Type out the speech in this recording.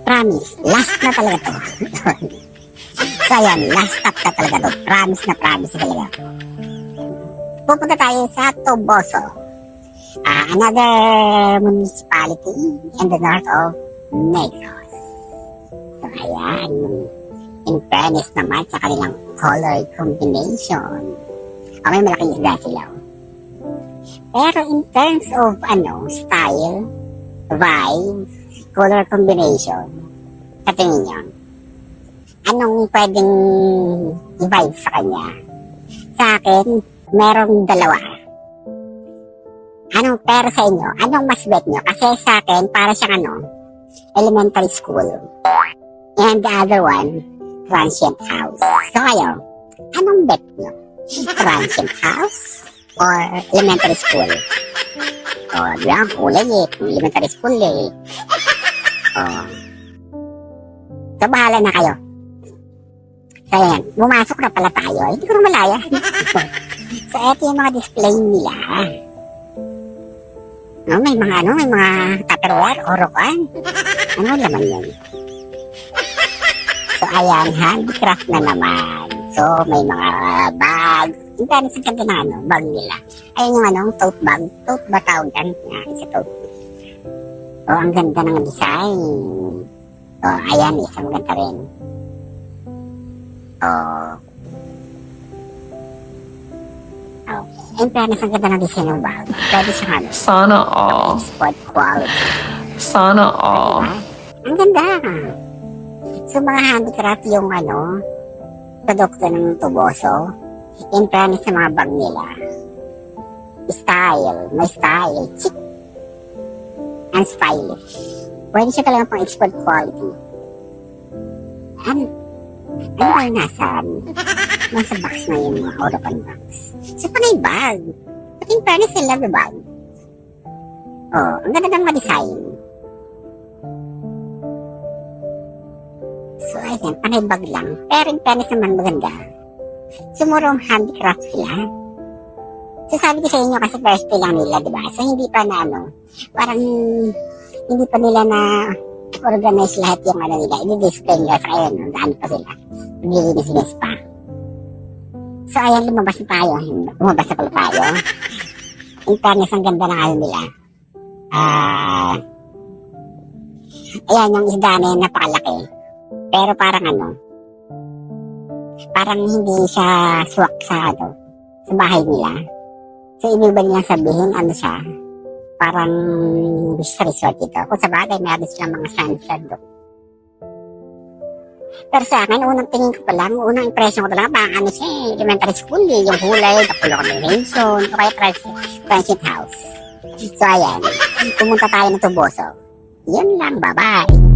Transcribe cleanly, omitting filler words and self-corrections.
Promise, last na talaga to. So ayan, last stop na talaga to. Promise na talaga. Pupunta tayo sa Toboso. Another municipality in the north of Negros. So ayan, in fairness naman sa kanilang color combination. May malaking isda sila. Pero in terms of style, vibe, color combination, sa tingin nyo, anong pwedeng i-vibe sa kanya? Sa akin, merong dalawa. Pero sa inyo, anong mas bet nyo? Kasi sa akin, para siyang elementary school. And the other one, transient house. So kayo, anong bet nyo? Transient house or elementary school? Di ba? Kulay elementary school So bahala na kayo. So ayan, bumasok na pala tayo. Hindi ko malaya. So eto yung mga display nila. May mga Tupperware, Orocan. Laman yun? So ayan, handicraft na naman. So may mga bag. Yung parang sa ganda na bag nila. Ayan yung tote bag. Tote ba tawag yan? Isa tote. Ang ganda ng design. Ayan, isang ganda rin. In fairness, ang ganda ng design ng bag. Pwede siyang Sana all. Sport quality. Sana all. Ang ganda. So mga handicraft yung produkto ng Toboso. In fairness sa mga bag nila. Style. May style. Chic. And stylish. Pwede siya talaga pang export quality. Ano ba yung nasa box na yung mga Orocan box? So panay bag. But in fairness, I love the bag. Ang ganda ng mga design. So ayan, panay bag lang. Pero in fairness naman maganda. Sumurong handicraft sila. So sabi ko sa inyo kasi first day lang nila, diba? So hindi pa parang hindi pa nila na organize lahat yung nila. I-display nila sa kayo, daan pa sila. Nililinis pa. So ayan, lumabas na tayo. Lumabas na pala tayo. In fairness, ang ganda ng nila. Ayan, yung isda na yun, napakalaki. Pero parang parang hindi siya swak sa sa bahay nila. So ibig ba nilang sabihin, siya? Parang sa resort ito. Kung sa bagay, meron silang mga sunset doon. Pero sa akin, unang tingin ko pa lang, unang impression ko talaga, parang siya, elementary school yung kulay, the color combination, o kaya transient house. So ayan, pumunta tayo ng Toboso. Yun lang, bye-bye.